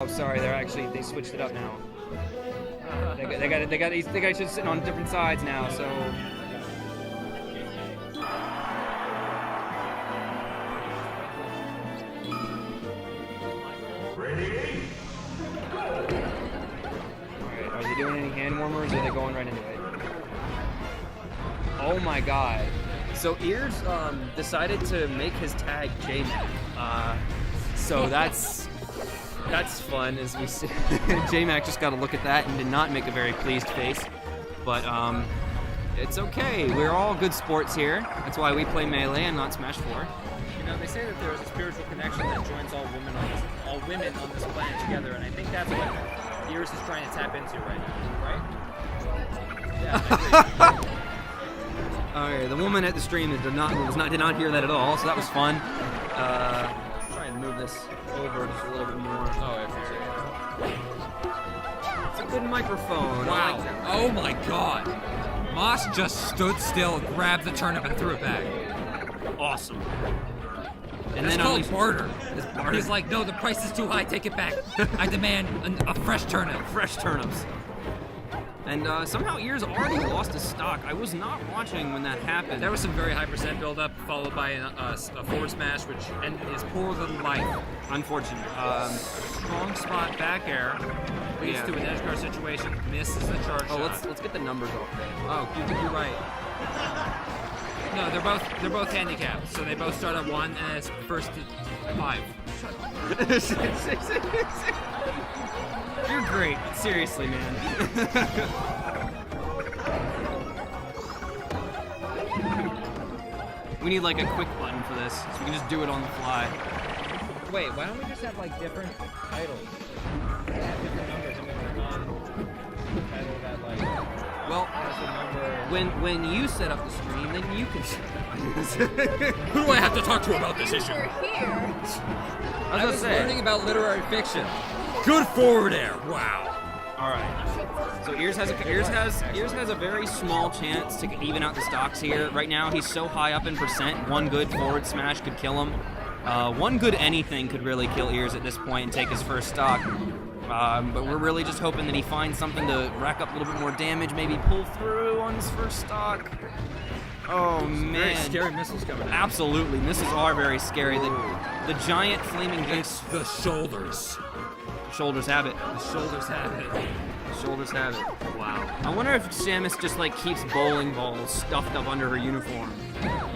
Oh, sorry. They switched it up now. They got each other sitting on different sides now. So. Ready? Alright, are they doing any hand warmers or are they going right into it? Oh my god. So Ears decided to make his tag J-Mac. So that's fun as we see. J-Mac just got to look at that and did not make a very pleased face. But it's okay. We're all good sports here. That's why we play Melee and not Smash 4. You know, they say that there is a spiritual connection that joins all women on this planet together, and I think that's what Ears is trying to tap into right now, right? Yeah, I agree. Alright, the woman at the stream did not hear that at all, so that was fun. Try and move this over just a little bit more. Oh, I appreciate it. It's a good microphone. Wow. I like that. Oh my god. Moss just stood still, grabbed the turnip, and threw it back. Awesome. And It's then called unleashed- barter. barter. He's like, no, the price is too high, take it back. I demand a fresh turnip. fresh turnips. And somehow Ears already lost his stock. I was not watching when that happened. There was some very high percent build-up, followed by a forward smash, which ended his poor little life. Unfortunate. Strong spot back air leads Yeah. to an edge guard situation. Misses the charge Oh, shot. let's get the numbers off there. Oh, you're right. No, they're both handicapped, so they both start at 1 and it's first to 5. You're great. Seriously, man. We need like a quick button for this, so we can just do it on the fly. Wait, why don't we just have like different titles? Have different numbers and we turn on the title that like Well, has the number. when you set up the stream, then you can. Who do I have to talk to about this issue? We're here. I was learning about literary fiction. Good forward air. Wow. All right. So Ears has a very small chance to even out the stocks here. Right now, he's so high up in percent. One good forward smash could kill him. One good anything could really kill Ears at this point and take his first stock. But we're really just hoping that he finds something to rack up a little bit more damage, maybe pull through on his first stock. Oh man. Very scary missiles coming in. Absolutely, missiles are very scary. The giant flaming It's the shoulders. shoulders have it. The shoulders have it. Shoulders have it. Wow. I wonder if Samus just like keeps bowling balls stuffed up under her uniform.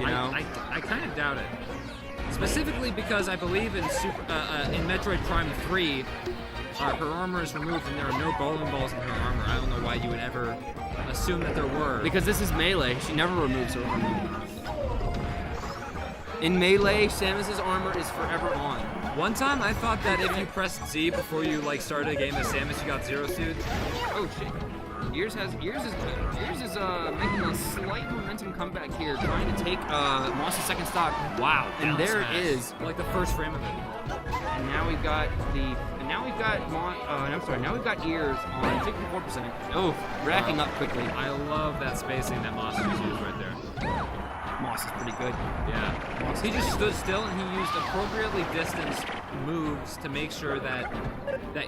You know? I kind of doubt it. Specifically because I believe in in Metroid Prime 3, her armor is removed and there are no bowling balls in her armor. I don't know why you would ever assume that there were. Because this is Melee, she never removes her armor. In Melee, Samus's armor is forever on. One time I thought that if you pressed Z before you like started a game as Samus, you got zero suit. Oh shit. Ears is making a slight momentum comeback here, trying to take Moss's second stock. Wow. And Down there smash. it is. Like the first frame of it. And now we've got now we've got Ears on 54%. Oh, racking up quickly. I love that spacing that Moss just used right there. Moss is pretty good. Yeah. He just stood still and he used appropriately distanced moves to make sure that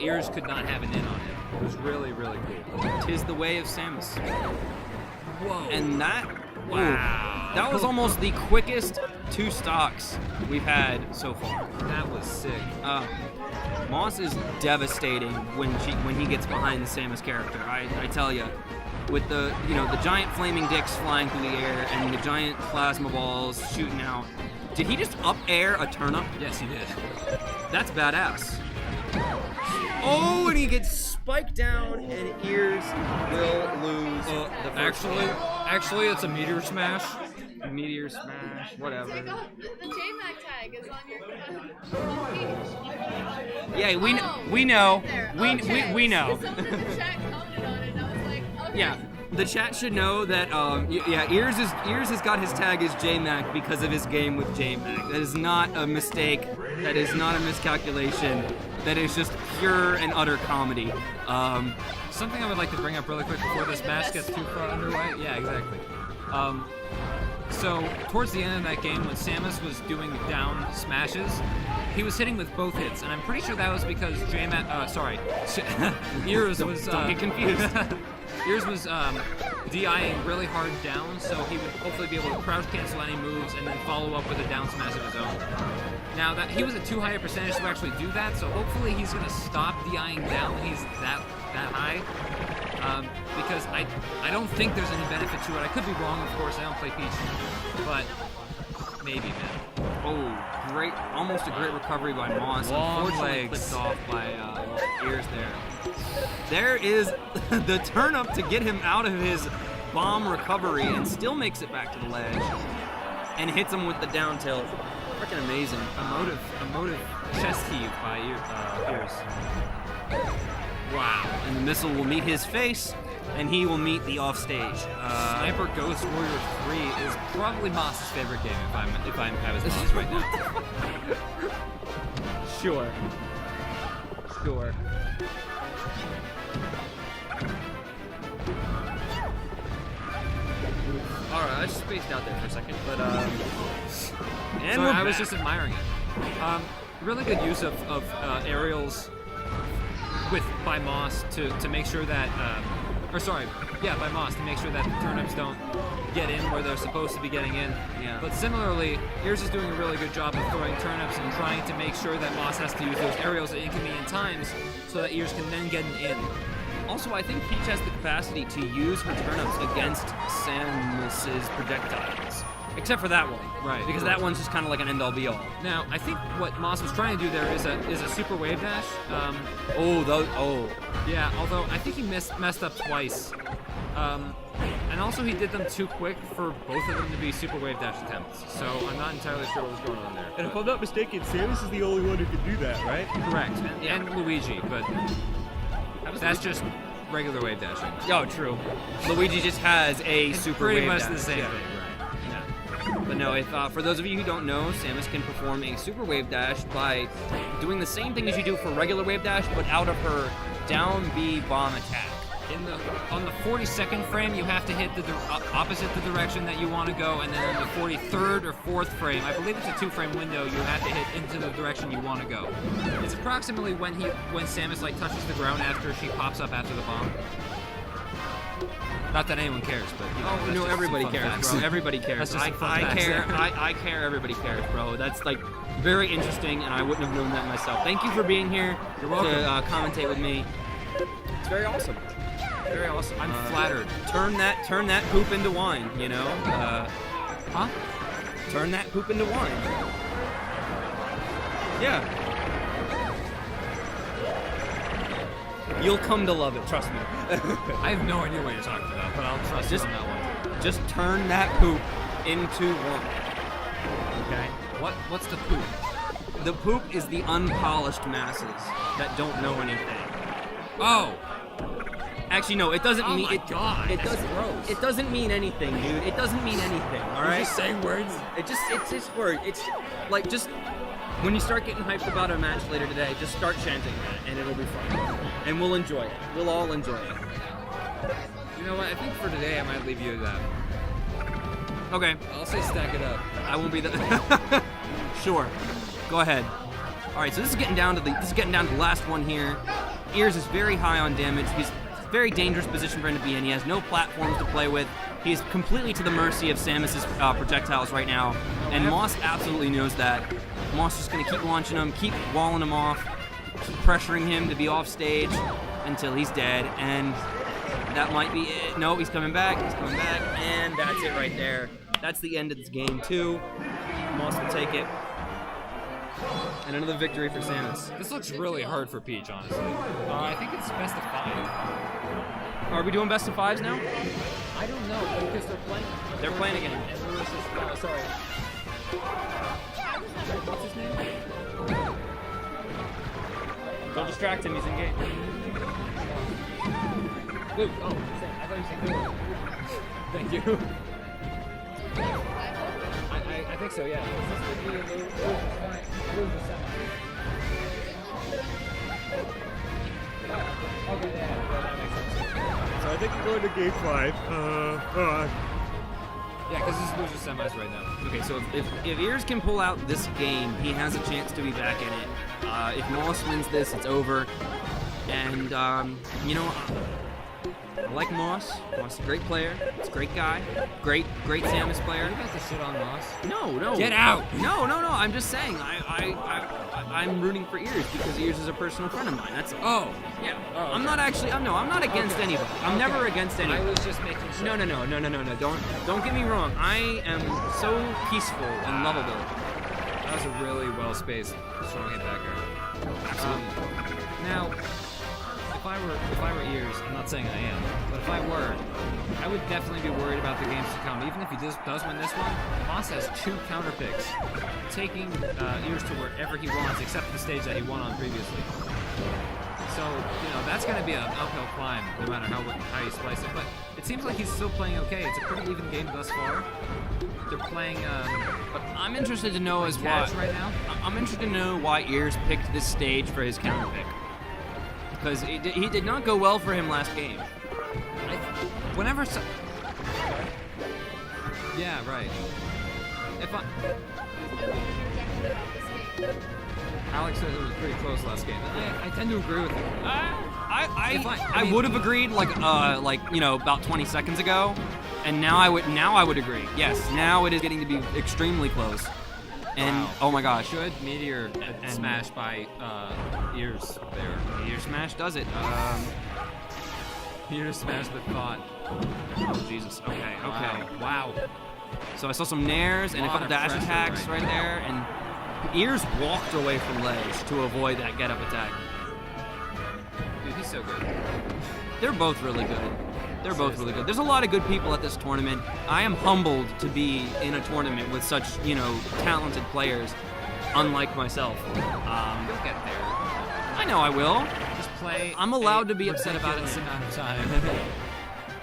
Ears could not have an in on him. It was really, really cool. Tis the way of Samus. Whoa. And that, Wow. that was almost the quickest 2 stocks we've had so far. That was sick. Moss is devastating when he gets behind the Samus character. I tell you, with the giant flaming dicks flying through the air and the giant plasma balls shooting out. Did he just up air a turnip? Yes, he did. That's badass. Oh, and he gets spiked down, and Ears will lose the first Actually, it's a meteor smash. meteor smash, whatever. Take off the J-Mac tag is on your page. Yeah, we Oh, know. there. We Okay. know. Someone in the chat commented on it, and I was like, okay. Yeah, the chat should know that. Ears has got his tag as J-Mac because of his game with J-Mac. That is not a mistake. That is not a miscalculation. That is just pure and utter comedy. Something I would like to bring up really quick before this match gets too far underway. Yeah, exactly. So towards the end of that game, when Samus was doing down smashes, he was hitting with both hits, and I'm pretty sure that was because Ears was Don't get confused. Ears was DIing really hard down, so he would hopefully be able to crouch cancel any moves and then follow up with a down smash of his own. Now that he was at too high a percentage to actually do that, so hopefully he's gonna stop DIing down when he's that high. Because I don't think there's any benefit to it. I could be wrong, of course. I don't play Peach, but maybe, man. Oh, great! Almost a great recovery by Moss. Long Unfortunately legs. clipped off by Ears there. There is the turn up to get him out of his bomb recovery and still makes it back to the ledge and hits him with the down tilt. Freaking amazing. Emotive chest heave by Ears. Wow. And the missile will meet his face, and he will meet the offstage. Sniper Ghost Warrior 3 is probably Moss's favorite game if I was Moss right now. Sure. Alright, I just spaced out there for a second, but and So we're I was back. just admiring it. Really good use of aerials by Moss to make sure that, by Moss to make sure that the turnips don't get in where they're supposed to be getting in. Yeah. But similarly, Ears is doing a really good job of throwing turnips and trying to make sure that Moss has to use those aerials at inconvenient times so that Ears can then get an in. Also, I think Peach has the capacity to use her turnips against Samus's projectiles. Except for that one. Right. Because that one's just kind of like an end-all be-all. Now, I think what Moss was trying to do there is a super wave dash. Yeah, although I think he messed up twice. And also he did them too quick for both of them to be super wave dash attempts. So I'm not entirely sure what was going on there. And if I'm not mistaken, Samus is the only one who can do that, right? Correct. And Luigi, but that's just regular wave dashing. Oh, true. Luigi just has a It's super pretty wave much dash. the same Yeah. thing, right? But no, if for those of you who don't know, Samus can perform a super wave dash by doing the same thing as you do for regular wave dash, but out of her down B bomb attack. On the 42nd frame, you have to hit the opposite the direction that you want to go, and then on the 43rd or 4th frame, I believe it's a 2-frame window, you have to hit into the direction you want to go. It's approximately when Samus touches the ground after she pops up after the bomb. Not that anyone cares, but Oh no, everybody cares, bro. Everybody cares. That's just I some fun facts care. there. I care. Everybody cares, bro. That's very interesting, and I wouldn't have known that myself. Thank you for being here You're welcome. to commentate with me. It's very awesome. Very awesome. I'm flattered. Turn that poop into wine. You know. Huh? Turn that poop into wine. Yeah. You'll come to love it. Trust me. I have no idea what you're talking about, but I'll trust you Just- on that one. Just turn that poop into wine. Okay. What's the poop? The poop is the unpolished masses that don't know anything. Oh! Actually, no, it doesn't Oh mean my God, It that's doesn't. gross. It doesn't mean anything, dude. It doesn't mean anything. All right. Just saying words? It's just word. It's like just when you start getting hyped about a match later today, just start chanting that, and it'll be fun, and we'll enjoy it. We'll all enjoy it. You know what? I think for today I might leave you that. Okay. I'll say stack it up. I won't be the. Sure. Go ahead. All right. So this is getting down to the last one here. Ears is very high on damage. He's very dangerous position for him to be in. He has no platforms to play with. He's completely to the mercy of Samus's projectiles right now, and Moss absolutely knows that. Moss is just gonna keep launching him, keep walling him off, keep pressuring him to be off stage until he's dead, and that might be it. No, he's coming back, and that's it right there. That's the end of this game too. Moss will take it. And another victory for Samus. This looks really hard for Peach, honestly. I think it's best of 5. Are we doing best of 5s now? I don't know, because they're playing. They're playing again. And Lewis is, sorry. What's his name? Don't distract him, he's engaged. Luke. Oh, I thought you said Luke. Thank you. I think so, yeah. This would be Luke is fine. Luke is semi. Okay, yeah, that makes sense. So I think we're going to game 5. Yeah, Yeah, because he's loser semis right now. Okay, so if Ears can pull out this game, he has a chance to be back in it. If Moss wins this, it's over. And, you know, I like Moss. Moss is a great player. He's a great guy. Great Samus player. Are you about to shit on Moss? No. Get out! No. I'm just saying. I'm rooting for Ears because Ears is a personal friend of mine. That's Oh. yeah. Oh, okay. I'm not actually. I'm not against anybody. I'm never against I anybody. was just making sure. No. Don't get me wrong. I am so peaceful and lovable. That was a really well-spaced, strong hit back there. Absolutely. Now, if I were Ears, I'm not saying I am, but if I were, I would definitely be worried about the games to come. Even if he does win this one, Moss has 2 counter picks, taking Ears to wherever he wants, except the stage that he won on previously. So, you know, that's going to be an uphill climb, no matter how you slice it. But it seems like he's still playing okay. It's a pretty even game thus far. They're playing. But I'm interested to know as why. Right now. I'm interested to know why Ears picked this stage for his counter pick. Because he did not go well for him last game. Whenever. Yeah, right. If I. Alex said it was pretty close last game. I tend to agree with him. I would have agreed like you know, about 20 seconds ago, and now I would agree. Yes, now it is getting to be extremely close. And oh my gosh, Should Meteor and smash by Ears there? Meteor Smash does it. Meteor smash the thought. Oh Jesus. Okay. Wow. So I saw some nairs and a Lot couple of dash pressure attacks right there, and Ears walked away from ledge to avoid that get up attack. Dude, he's so good. They're both really good. They're both really good. There's a lot of good people at this tournament. I am humbled to be in a tournament with such, you know, talented players, unlike myself. You'll get there. I know I will. Just play. I'm allowed to be upset about it. ridiculous amount of time.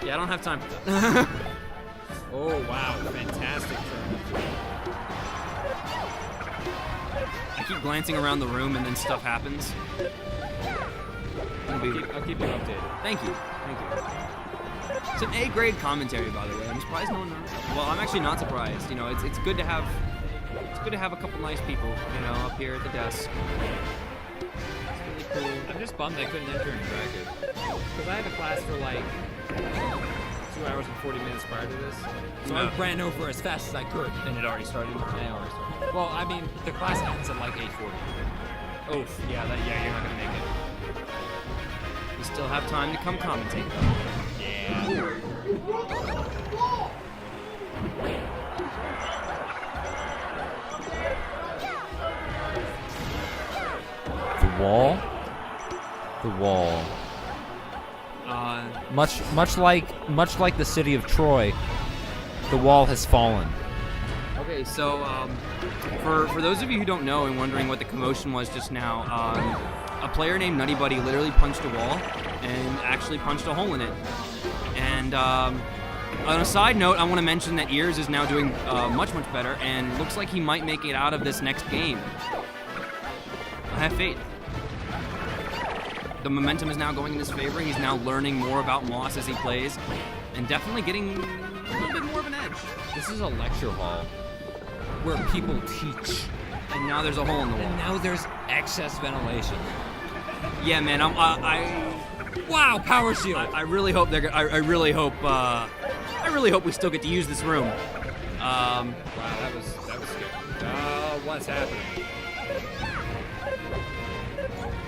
Yeah, I don't have time for that. Oh wow, fantastic turn. I keep glancing around the room and then stuff happens. I'll keep you updated. Thank you. It's an A-grade commentary, by the way. I'm surprised no one knows. Well, I'm actually not surprised. You know, it's good to have a couple nice people, you know, up here at the desk. It's really cool. I'm just bummed I couldn't enter in bracket because I had a class for like 2 hours and 40 minutes prior to this, so I ran over as fast as I could. And it already started. Well, I mean, the class ends at like 8:40. Oof. Yeah, you're not gonna make it. You still have time to come commentate. Yeah. The wall. Much like the city of Troy, the wall has fallen. Okay, so for those of you who don't know and wondering what the commotion was just now, a player named Nutty Buddy literally punched a wall and actually punched a hole in it. And on a side note, I want to mention that Ears is now doing much better and looks like he might make it out of this next game. I have faith. The momentum is now going in his favor. He's now learning more about Moss as he plays and definitely getting a little bit more of an edge. This is a lecture hall where people teach. And now there's a hole in the wall. And now there's excess ventilation. Yeah, man. Wow, power shield. I really hope they're. I really hope we still get to use this room. Wow, that was scary. What's happening?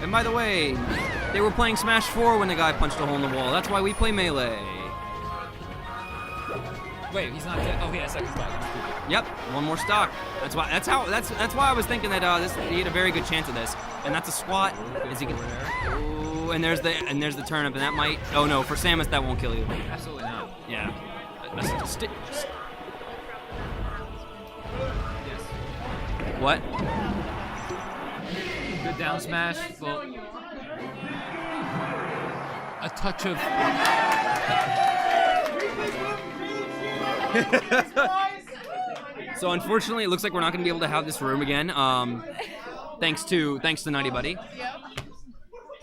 And by the way, they were playing Smash 4 when the guy punched a hole in the wall. That's why we play Melee. Wait, he's not dead. Oh, he has second stock. Yep, one more stock. That's why I was thinking that he had a very good chance of this. And that's a squat. Is he gonna? Ooh, and there's the turnip, and that might. Oh no, for Samus that won't kill you. Absolutely not. Yeah. Yes. What? Good down smash. Well, a touch of. So unfortunately, it looks like we're not going to be able to have this room again. Thanks to Nutty Buddy. Yep.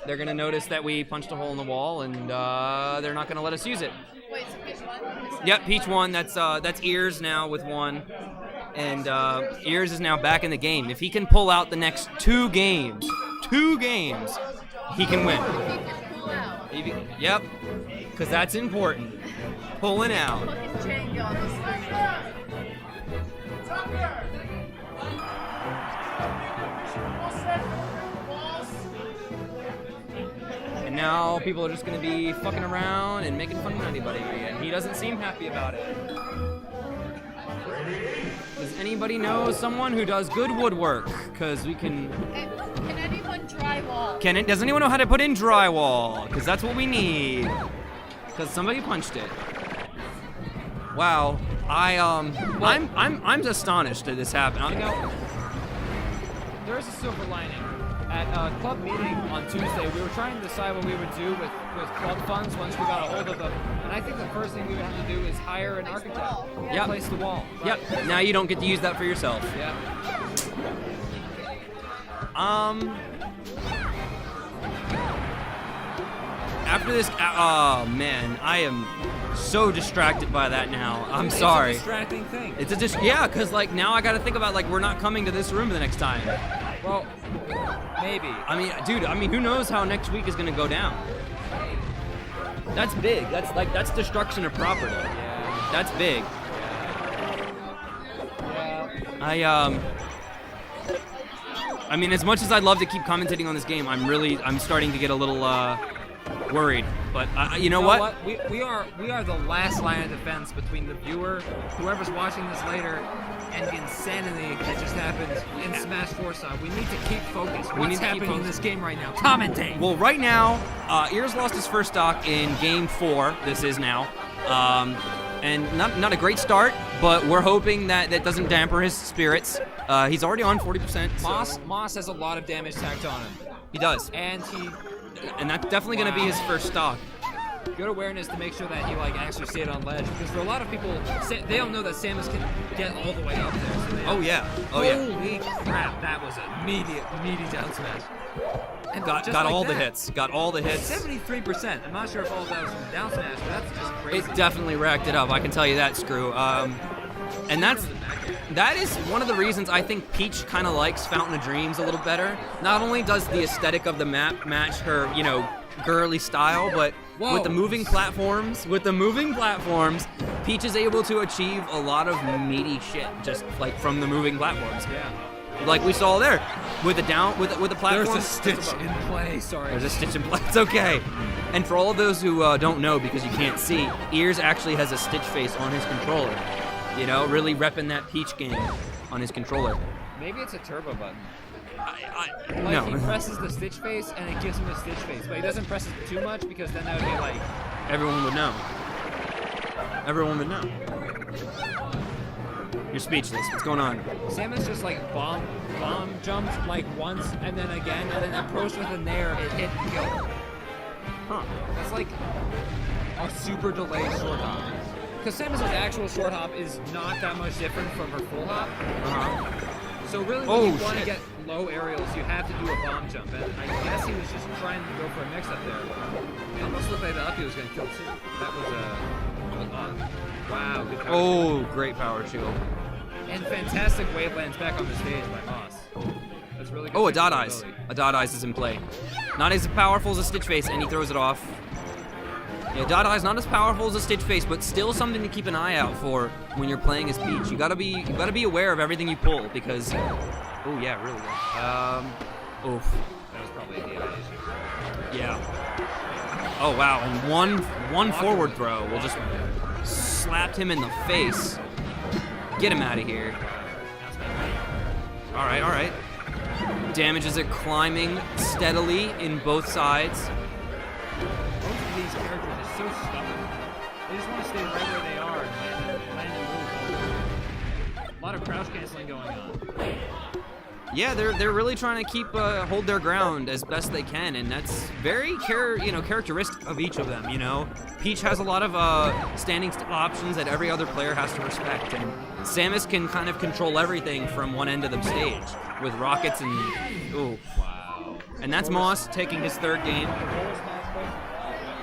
They're going to notice that we punched a hole in the wall, and they're not going to let us use it. Wait, so which one? Yep, Peach won. That's Ears now with 1. And Ears is now back in the game. If he can pull out the next 2 games, he can win. Pull out. Yep, because that's important. Pulling out. Fucking Jenga on the screen. And now people are just going to be fucking around and making fun of anybody, and he doesn't seem happy about it. Does anybody know someone who does good woodwork? Because we can... Can anyone drywall? Does anyone know how to put in drywall? Because that's what we need. Because somebody punched it. Wow. I'm astonished that this happened. You know, there is a silver lining. At a club meeting on Tuesday, we were trying to decide what we would do with club funds once we got a hold of them. And I think the first thing we would have to do is hire an architect. Yep. Place the wall. Right. Yep. Now you don't get to use that for yourself. Yeah. After this, oh man, I am so distracted by that now. I'm sorry. It's a distracting thing. Yeah, because like now I got to think about like we're not coming to this room the next time. Well, maybe. I mean, dude, who knows how next week is gonna go down? That's big. That's destruction of property. Yeah. That's big. Yeah. I mean, as much as I'd love to keep commentating on this game, I'm starting to get a little worried. But you know what? We are the last line of defense between the viewer, whoever's watching this later, and the insanity that just happened in Smash 4 side. We need to keep focused. What's happening in this game right now? Commentate! Well, right now, Ears lost his first stock in Game 4. This is now. And not a great start, but we're hoping that doesn't damper his spirits. He's already on 40%. Moss has a lot of damage tacked on him. He does. And that's definitely going to be his first stock. Good awareness to make sure that he actually stayed on ledge, because for a lot of people, they don't know that Samus can get all the way up there. So Holy crap, that was a meaty down smash. And got all the hits. Got all the hits. 73%. I'm not sure if all of that was from the down smash, but that's just crazy. It definitely racked it up. I can tell you that, Screw. And that is one of the reasons I think Peach kind of likes Fountain of Dreams a little better. Not only does the aesthetic of the map match her, girly style, but with the moving platforms, Peach is able to achieve a lot of meaty shit just like from the moving platforms. Yeah. Like we saw there with the platform. There's a stitch in play. Sorry. There's a stitch in play. It's okay. And for all of those who don't know, because you can't see, Ears actually has a stitch face on his controller. Really repping that Peach game on his controller. Maybe it's a turbo button. No. He presses the stitch face and it gives him a stitch face, but he doesn't press it too much because then that would be like... Everyone would know. You're speechless. What's going on? Samus just bomb jumped once and then again and then approached with a nair. It hit and killed. Huh. That's like a super delayed short hop. Because Samus's actual short hop is not that much different from her full hop. So really, when you want to get low aerials, you have to do a bomb jump. And I guess he was just trying to go for a mix-up there. It almost looked like the up he was going to kill too. That was wow, good power shield. Great power shield. And fantastic wavelands back on the stage by Moss. That's really good. A dot eyes. A dot eyes is in play. Not as powerful as a stitch face, and he throws it off. Yeah, dot eyes not as powerful as a stitch face, but still something to keep an eye out for when you're playing as Peach. You gotta be aware of everything you pull because. Oh yeah, really good. Oof. That was probably a DI issue. Yeah. Oh wow, and one forward throw will just slapped him in the face. Get him out of here. All right. Damages are climbing steadily in both sides. Both of these characters are so stubborn. They just want to stay right where they are and land and move. A lot of crouch canceling going on. Yeah, they're really trying to keep hold their ground as best they can, and that's very characteristic of each of them. Peach has a lot of standing options that every other player has to respect, and Samus can kind of control everything from one end of the stage with rockets and wow. And that's Moss taking his third game. The whole Smash